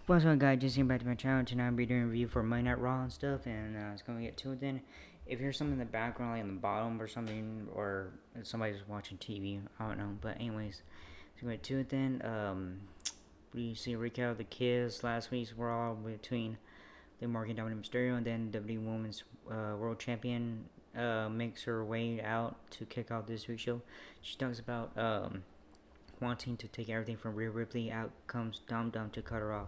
What's up, guys? Just came back to my channel. Tonight I'll be doing a review for Monday Night Raw and stuff, and it's gonna get to it then. If there's something in the background, like in the bottom or something, or somebody's watching TV, I don't know. But anyways, let's get to it then. We see a recap of the Kids last week's Raw between Liv Morgan, Dominic Mysterio, and then WWE Women's World Champion makes her way out to kick off this week's show. She talks about wanting to take everything from Rhea Ripley. Out comes Dom Dom to cut her off.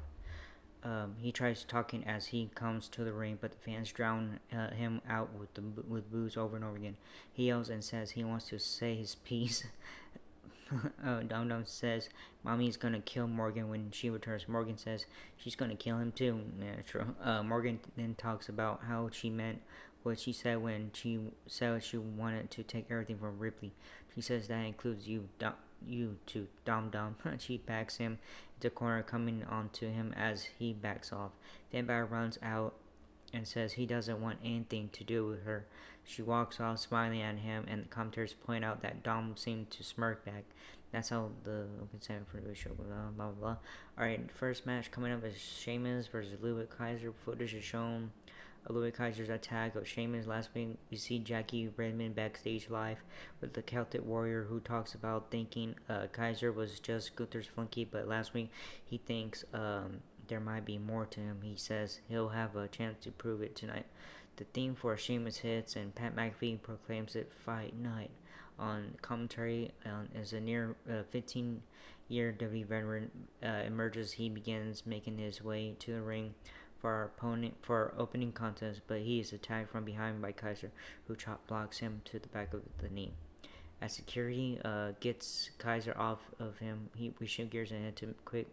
He tries talking as he comes to the ring, but the fans drown him out with boos over and over again. He yells and says he wants to say his piece. Dom Dom says Mommy's gonna kill Morgan when she returns. Morgan says she's gonna kill him too. Yeah, true. Morgan then talks about how she meant what she said when she said she wanted to take everything from Ripley. She says that includes you too, Dom Dom. She backs him into the corner, coming onto him as he backs off. Then Barry runs out and says he doesn't want anything to do with her. She walks off smiling at him, and the commentators point out that Dom seemed to smirk back. That's how the open segment for the show goes on, blah, blah, blah. Alright, first match coming up is Sheamus versus Ludwig Kaiser. Footage is shown of Ludwig Kaiser's attack of Sheamus last week. We see Jackie Redmond backstage live with the Celtic Warrior, who talks about thinking Kaiser was just Gunther's flunky, but last week he thinks there might be more to him. He says he'll have a chance to prove it tonight. The theme for Sheamus hits, and Pat McAfee proclaims it Fight Night. On commentary, as a near 15-year WWE veteran emerges, he begins making his way to the ring for our opponent for our opening contest, but he is attacked from behind by Kaiser, who chop blocks him to the back of the knee. As security gets Kaiser off of him, we shift gears and head to quick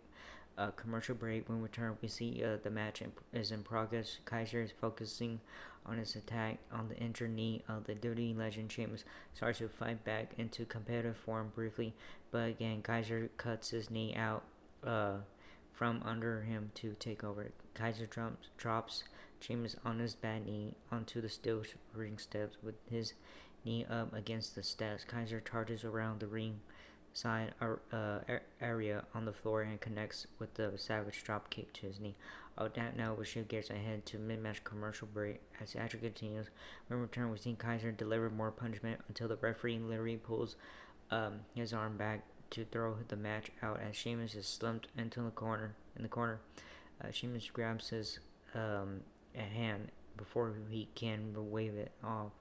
commercial break. When we return, we see the match is in progress. Kaiser is focusing on his attack on the injured knee of the WWE legend. Sheamus starts to fight back into competitive form briefly, but again, Kaiser cuts his knee out from under him to take over. Kaiser drops Sheamus on his bad knee onto the steel ring steps with his knee up against the steps. Kaiser charges around the ring side area on the floor and connects with the savage drop kick to his knee. On that note, we shift gears ahead to mid-match commercial break. As the action continues, when we return, we see Kaiser deliver more punishment until the referee literally pulls his arm back to throw the match out as Sheamus is slumped into the corner. Sheamus grabs his hand before he can wave it off.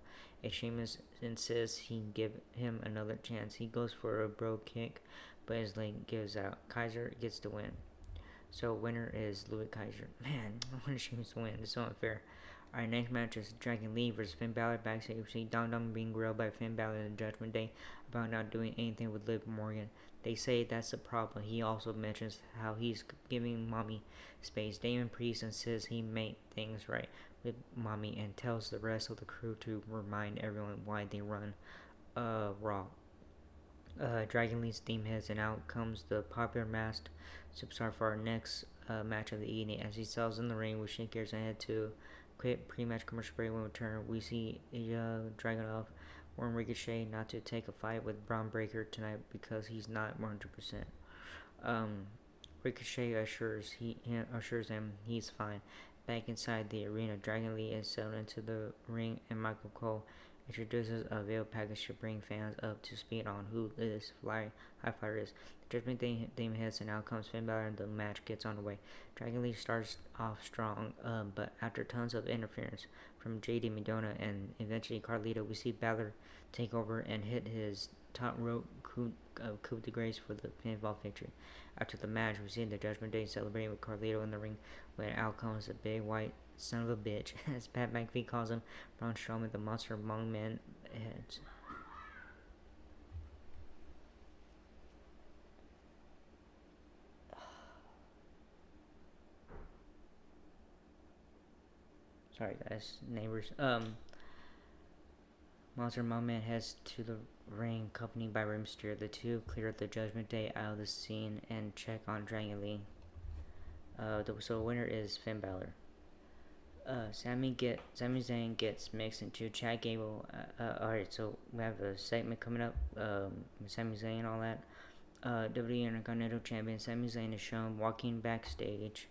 If Sheamus insists he give him another chance, he goes for a bro kick, but his leg gives out. Kaiser gets the win. So winner is Louis Kaiser. Man, I want Sheamus to win. It's so unfair. Our next match is Dragon Lee versus Finn Balor backstage. We see Dom Dom being grilled by Finn Balor in Judgment Day about not doing anything with Liv Morgan. They say that's the problem. He also mentions how he's giving Mommy space. Damon Priest insists he made things right with Mommy and tells the rest of the crew to remind everyone why they run Raw. Dragon Lee's theme hits, and out comes the popular masked superstar for our next match of the evening. As he sells in the ring, we shake gears ahead to quick pre-match commercial break. When we return, we see Dragunov warn Ricochet not to take a fight with Braun Breaker tonight because he's not 100%. Ricochet assures him he's fine. Back inside the arena, Dragon Lee is settled into the ring, and Michael Cole introduces a veiled package to bring fans up to speed on who this high flyer is. The Judgment theme hits, and out comes Finn Balor, and the match gets underway. Dragon Lee starts off strong, but after tons of interference from JD Madonna and eventually Carlito, we see Balor take over and hit his top rope coup de grace for the pinfall victory. After the match, we see the Judgment Day celebrating with Carlito in the ring, when out comes a big white son of a bitch, as Pat McAfee calls him, Braun Strowman, the monster among men. Heads. Sorry, guys, neighbors. Monster Among Men heads to the ring, accompanied by Rey Mysterio. The two clear the Judgment Day out of the scene and check on Dragon Lee. So the winner is Finn Balor. Sami Zayn gets mixed into Chad Gable. Alright, so we have a segment coming up. Sami Zayn and all that. WWE Intercontinental Champion Sami Zayn is shown walking backstage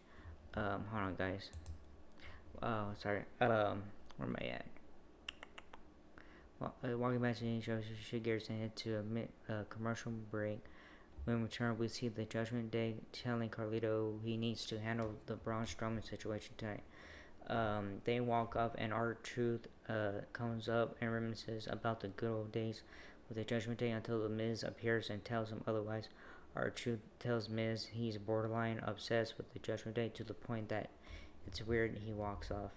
Hold on, guys. Oh, sorry. Where am I at? Well, walking back to the show, she gears ahead to a commercial break. When we return, we see the Judgment Day telling Carlito he needs to handle the Braun Strowman situation tonight. They walk up, and R-Truth comes up and reminisces about the good old days with the Judgment Day until the Miz appears and tells him otherwise. R-Truth tells Miz he's borderline obsessed with the Judgment Day to the point that it's weird he walks off.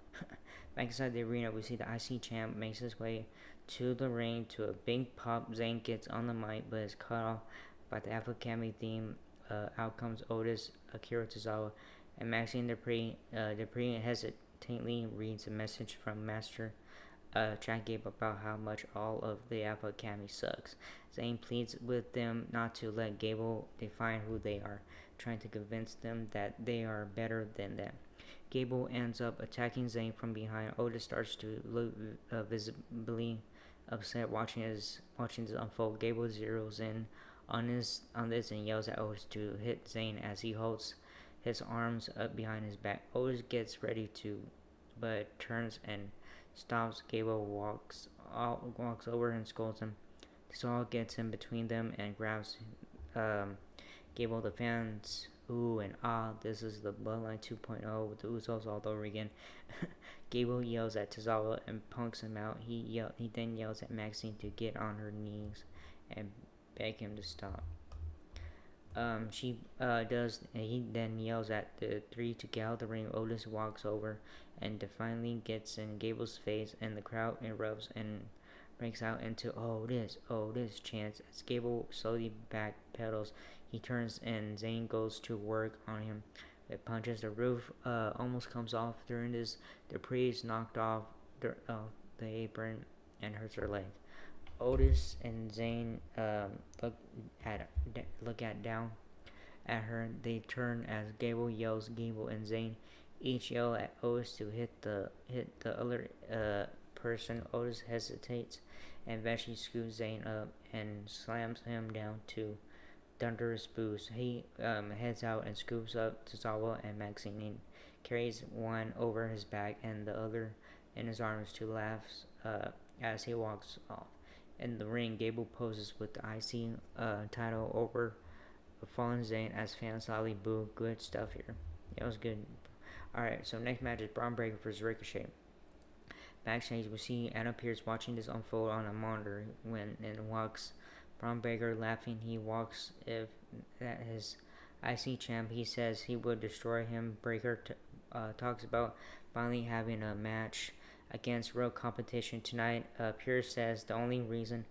Back inside the arena, we see the IC champ makes his way to the ring to a big pop. Zayn gets on the mic but is cut off by the Alpha Academy theme. Out comes Otis, Akira Tozawa, and Maxine Dupree. Dupree hesitantly reads a message from Master Chad Gable about how much all of the Alpha Academy sucks. Zayn pleads with them not to let Gable define who they are, trying to convince them that they are better than them. Gable ends up attacking Zayn from behind. Otis starts to look visibly upset watching this unfold. Gable zeroes in on this and yells at Otis to hit Zayn as he holds his arms up behind his back. Otis gets ready to, but turns and stops. Gable walks over and scolds him. Saul gets in between them and grabs Gable. The fans ooh and ah. This is the Bloodline 2.0 with the Usos all over again. Gable yells at Tozawa and punks him out. He then yells at Maxine to get on her knees and beg him to stop. She does, and he then yells at the three to get out of the ring. Otis walks over and defiantly gets in Gable's face, and the crowd erupts and breaks out into Otis chants. As Gable slowly backpedals, he turns and Zayn goes to work on him. It punches. The roof almost comes off. During this, Dupree is knocked off the apron and hurts her leg. Otis and Zayn look down at her. They turn as Gable yells. Gable and Zayn each yell at Otis to hit the other person. Otis hesitates and eventually scoots Zayn up and slams him down to thunderous boost. He heads out and scoops up Tozawa and Maxine and carries one over his back and the other in his arms to laugh as he walks off. In the ring, Gable poses with the IC title over fallen Zayn as fans loudly boo. Good stuff here. Yeah, it was good. Alright, so next match is Braun Breaker vs Ricochet. Backstage, we see Adam Pearce watching this unfold on a monitor when walks Braun Breaker laughing. He walks at his IC champ. He says he would destroy him. Breaker talks about finally having a match against real competition tonight. Pearce says the only reason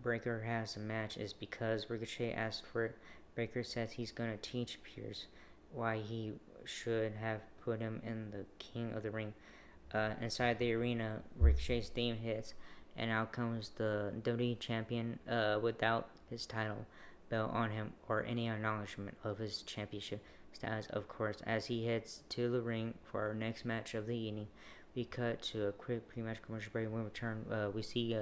Breaker has a match is because Ricochet asked for it. Breaker says he's gonna teach Pearce why he should have put him in the King of the Ring. Inside the arena, Ricochet's theme hits, and out comes the WWE champion without his title belt on him or any acknowledgement of his championship status, of course. As he heads to the ring for our next match of the evening, we cut to a quick pre-match commercial break. When we return, we see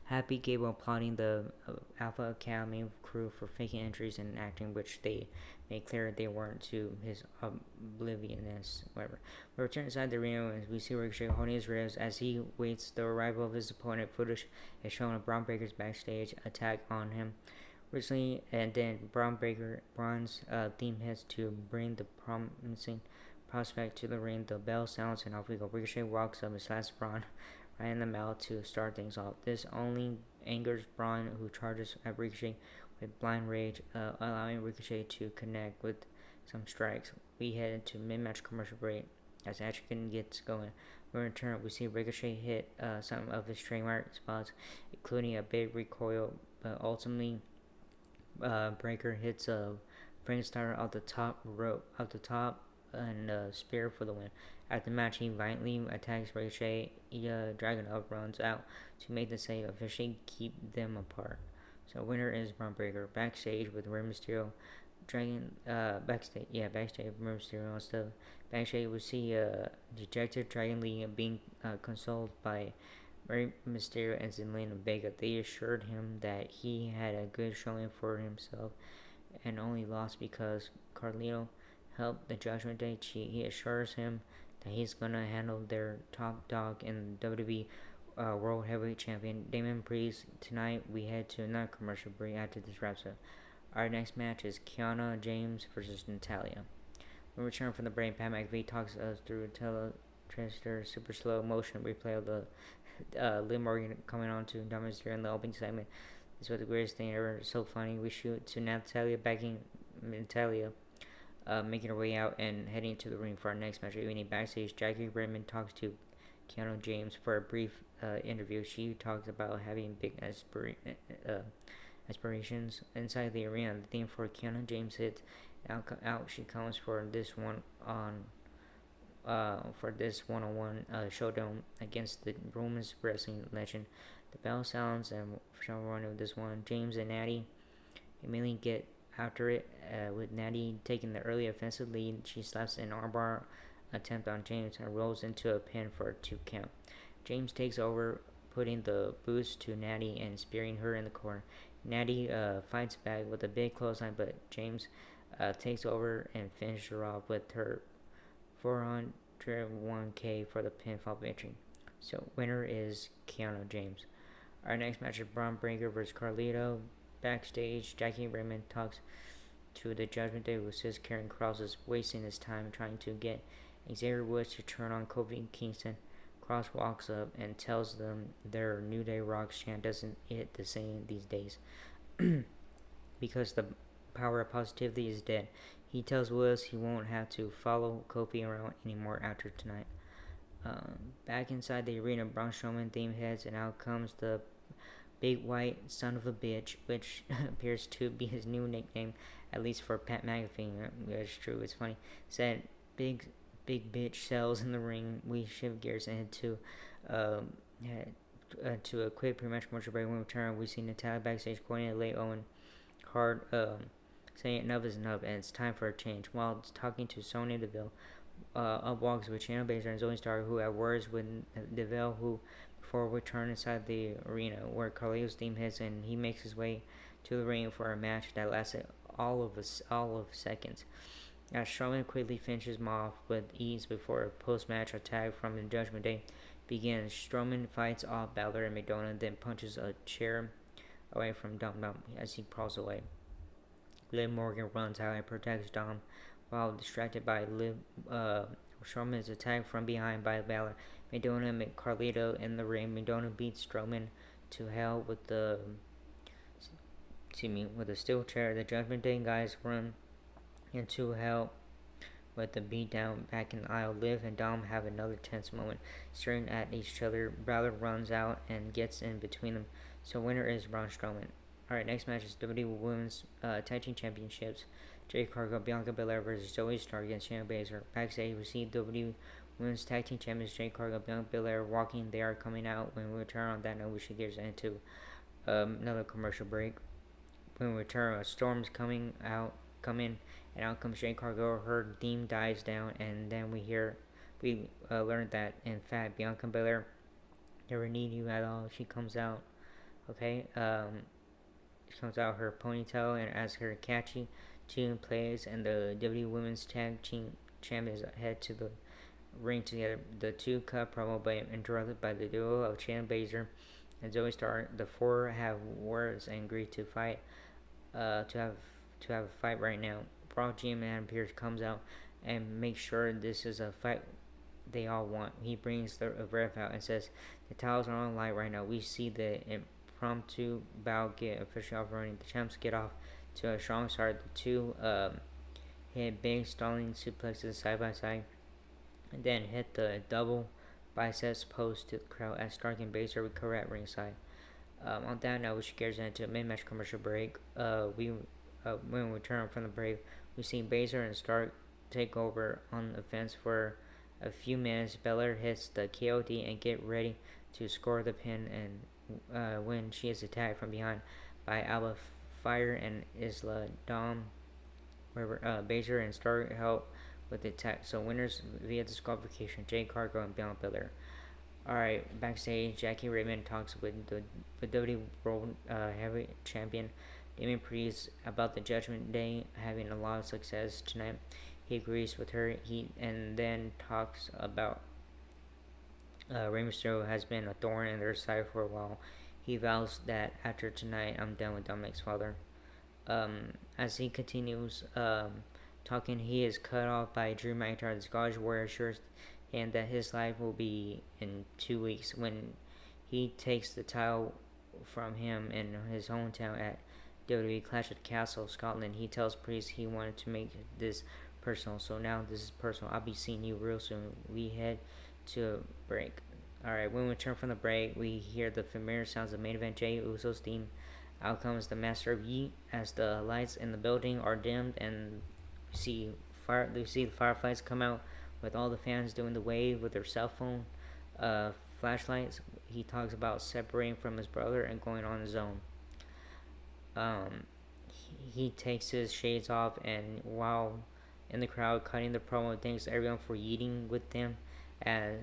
Happy Gable applauding the Alpha Academy crew for faking injuries and acting, which they made clear they weren't, to his obliviousness, whatever. We return inside the arena and we see Ricochet holding his ribs as he waits the arrival of his opponent. Footage is showing of Braun Breaker's backstage attack on him recently, and then Braun's theme hits to bring the promising prospect to the ring. The bell sounds and off we go. Ricochet walks up and slaps Braun right in the mouth to start things off. This only angers Braun, who charges at Ricochet with blind rage, allowing Ricochet to connect with some strikes. We head into mid-match commercial break as action gets going. When we return, we see Ricochet hit some of his trademark spots, including a big recoil, but ultimately Breaker hits a Frankenstein off the top rope, and spear for the win. After the match, he violently attacks Ricochet. Dragon Up runs out to make the save, officially keep them apart. So winner is Braun Breaker. Backstage with Rey Mysterio, backstage with Rey Mysterio and stuff. Backstage we see dejected Dragon Lee being consoled by Rey Mysterio and Zelina Vega. They assured him that he had a good showing for himself and only lost because Carlito help the Judgment Day. He assures him that he's gonna handle their top dog in WWE World Heavyweight Champion Damon Priest. Tonight we head to another commercial break after this wraps up. Our next match is Kiana James versus Natalia. When we return from the break, Pat McAfee talks us through a teletransfer super slow motion replay of the Liv Morgan coming on to Dominus during the opening segment. This was the greatest thing ever. So funny. We shoot to Natalia backing Natalia, making her way out and heading to the ring for our next match. Evening backstage, Jackie Raymond talks to Keanu James for a brief interview. She talks about having big aspirations inside the arena. The theme for Keanu James hits. Out she comes for this one one-on-one showdown against the Women's wrestling legend. The bell sounds and shall run with this one. James and Natty immediately get after it, with Natty taking the early offensive lead. She slaps an armbar attempt on James and rolls into a pin for a 2 count. James takes over, putting the boost to Natty and spearing her in the corner. Natty fights back with a big clothesline, but James takes over and finishes her off with her 401k for the pinfall victory. So winner is Keanu James. Our next match is Braun Breaker versus Carlito. Backstage, Jackie Raymond talks to the Judgment Day, who says Karen Cross is wasting his time trying to get Xavier Woods to turn on Kofi Kingston. Cross walks up and tells them their New Day Rocks chant doesn't hit the same these days because the power of positivity is dead. He tells Woods he won't have to follow Kofi around anymore after tonight. Back inside the arena, Braun Strowman theme heads, and out comes the Big White Son of a Bitch, which appears to be his new nickname, at least for Pat McAfee. That's true. It's funny. Said big bitch sells in the ring. We shift gears and head to a quick pre-match commercial break. When we return, we see Natalia backstage quoting a late Owen Hart, saying enough is enough and it's time for a change. While talking to Sonya Deville, up walks with Shayna Baszler and Zoe Stark, who had words with Deville, who before we turn inside the arena where Carlito's theme hits, and he makes his way to the ring for a match that lasted all of seconds. As Strowman quickly finishes him off with ease before a post-match attack from the Judgment Day begins. Strowman fights off Balor and McDonald, then punches a chair away from Dom as he crawls away. Liv Morgan runs out and protects Dom while distracted by Strowman is attacked from behind by Balor. McDonald and Carlito in the ring. McDonald beats Strowman to hell with the steel chair. The Judgment Day guys run into hell with the beatdown back in the aisle. Liv and Dom have another tense moment, staring at each other. Balor runs out and gets in between them. So winner is Braun Strowman. Alright, next match is WWE Women's Tag Team Championships. Jade Cargill, Bianca Belair versus Zoe Stark against Shayna Baszler. Backstage, we see WWE Women's Tag Team Champions Jade Cargill, Bianca Belair walking. They are coming out. When we return on that note, we should get into another commercial break. When we return, a storm's coming, and out comes Jade Cargill. Her theme dies down, and then we learn that in fact Bianca Belair never need you at all. She comes out, okay. She comes out her ponytail and as her catchy tune plays, and the WWE Women's Tag Team Champions head to the ring together. The two cut promo by interrupted by the duo of Shayna Baszler and Zoe Stark. The four have words and agree to fight. To have a fight right now. Raw GM Adam Pearce comes out and makes sure this is a fight they all want. He brings the ref out and says the towels are on light right now. We see the impromptu bout get officially off running. The champs get off to a strong start. The two hit big stalling suplexes side by side, and then hit the double biceps post to the crowd as Stark and Baszler recover at ringside. On that note, we should get into a mid-match commercial break. When we return from the break, we see Baszler and Stark take over on the fence for a few minutes. Belair hits the KOD and get ready to score the pin, and when she is attacked from behind by Alba Fire and Isla Dom, where Baszler and Stark help with the attack. So winners via disqualification: Jade Cargill and Bianca Belair. Alright, backstage, Jackie Raymond talks with the WWE World Heavyweight Champion Damien Priest about the Judgment Day having a lot of success tonight. He agrees with her. He and then talks about Rey Mysterio has been a thorn in their side for a while. He vows that after tonight, I'm done with Dominic's father. As he continues talking, he is cut off by Drew McIntyre. The Scottish Warrior assures him that his life will be in 2 weeks when he takes the title from him in his hometown at WWE Clash at Castle, Scotland. He tells Priest he wanted to make this personal, so now this is personal. I'll be seeing you real soon. We head to a break. Alright, when we return from the break, we hear the familiar sounds of main event Jey Uso's theme. Out comes the Master of Yeet as the lights in the building are dimmed and we see the fireflies come out with all the fans doing the wave with their cell phone flashlights. He talks about separating from his brother and going on his own. He takes his shades off and while in the crowd cutting the promo thanks everyone for eating with them as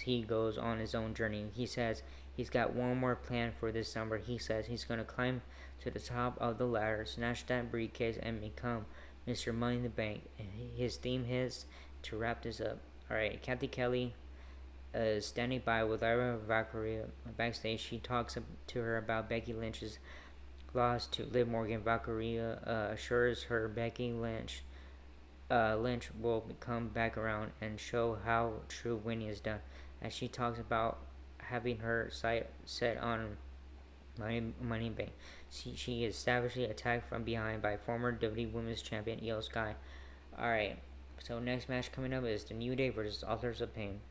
he goes on his own journey. He says he's got one more plan for this summer. He says he's going to climb to the top of the ladder, snatch that briefcase, and become Mr. Money in the Bank. His theme hits to wrap this up. Alright, Kathy Kelly is standing by with Lyra Valkyria backstage. She talks to her about Becky Lynch's loss to Liv Morgan. Valkyria assures her Becky Lynch will come back around and show how true winning is done. As she talks about having her sight set on Money Bank, she is savagely attacked from behind by former WWE Women's Champion Io Sky. Alright, so next match coming up is the New Day versus Authors of Pain.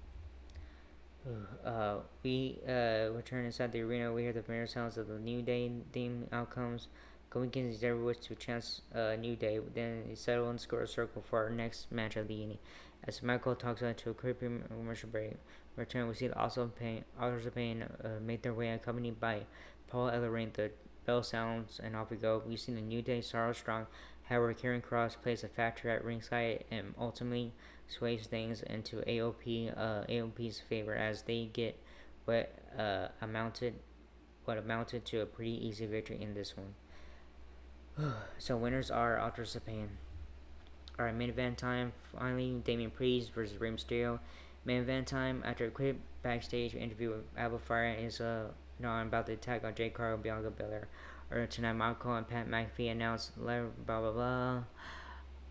We return inside the arena. We hear the familiar sounds of the New Day theme outcomes. Going against everyone to chance New Day. Then they settle and score a circle for our next match of the evening. As Michael talks to a creepy commercial break, return we see the Authors of Pain make their way accompanied by Paul Ellering. The bell sounds and off we go. We see the New Day Sorrow Strong. However, Karen Cross plays a factor at ringside and ultimately sways things into AOP's favor as they get what amounted to a pretty easy victory in this one. So winners are Authors of Pain. Alright, main event time. Finally, Damian Priest versus Rey Mysterio. Main event time. After a quick backstage interview with Abel Fire is about the attack on Jade Cargill, Bianca Belair. Earlier tonight, Marco and Pat McAfee announced blah blah blah.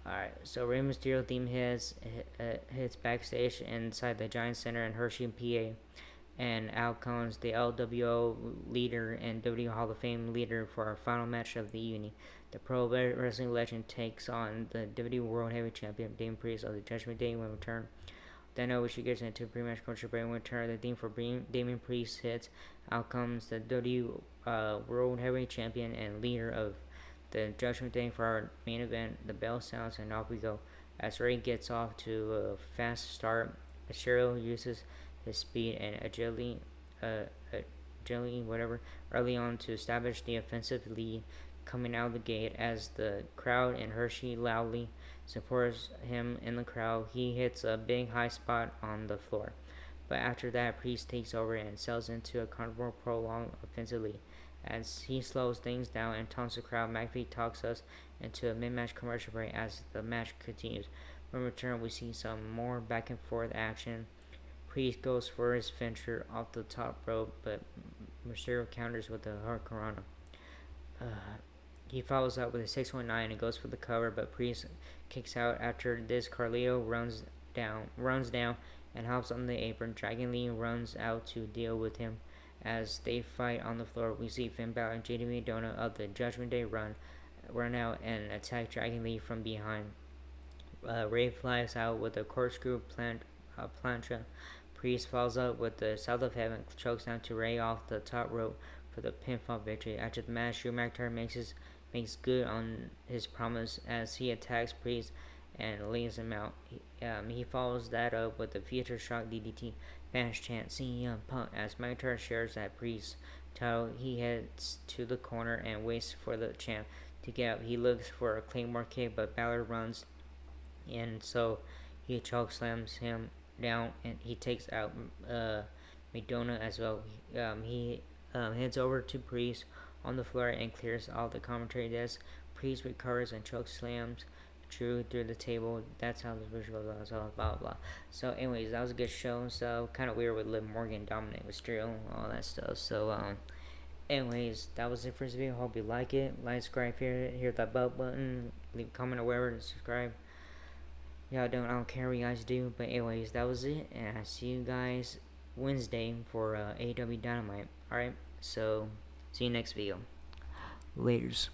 Alright, so Rey Mysterio theme hits backstage inside the Giant Center in Hershey, PA. And out comes the LWO leader and WWE Hall of Fame leader for our final match of the evening. The Pro Wrestling Legend takes on the WWE World Heavyweight Champion Damian Priest of the Judgment Day when we return. Then we should get into pre-match culture break when we return. The theme for Damian Priest hits. Out comes the WWE World Heavyweight Champion and leader of the Judgment Day for our main event. The bell sounds and off we go. As Rey gets off to a fast start, Cheryl uses his speed and agility early on to establish the offensive lead coming out of the gate. As the crowd in Hershey loudly supports him in the crowd, he hits a big high spot on the floor. But after that, Priest takes over and sells into a carnivore prolonged offensive lead. As he slows things down and taunts the crowd, McAfee talks us into a mid-match commercial break as the match continues. When we return, we see some more back and forth action. Priest goes for his finisher off the top rope, but Mysterio counters with a Hurricanrana. He follows up with a 619 and goes for the cover, but Priest kicks out. After this, Carlito runs down and hops on the apron. Dragon Lee runs out to deal with him. As they fight on the floor, we see Finn Balor and JD McDonough of the Judgment Day run out and attack Dragon Lee from behind. Rey flies out with a corkscrew plancha. Priest follows up with the South of Heaven, chokes down to Rey off the top rope for the pinfall victory. After the match, Drew McIntyre makes good on his promise as he attacks Priest and lays him out. He follows that up with the Future Shock DDT. Fans chant CM Punk as McIntyre shares that Priest title. He heads to the corner and waits for the champ to get up. He looks for a Claymore kick, but Balor runs in, so he chokeslams him down and he takes out McDonough as well. He heads over to Priest on the floor and clears all the commentary desk. Priest recovers and chokeslams Drew through the table. That's how the visual was, blah blah blah. So, anyways, that was a good show. So, kind of weird with Liv Morgan dominate with Drew, all that stuff. So, anyways, that was it for this video. Hope you like it. Like, subscribe, hit that bell button, leave a comment or wherever to subscribe. I don't care what you guys do. But anyways, that was it, and I see you guys Wednesday for AEW Dynamite. Alright, so see you next video. Laters.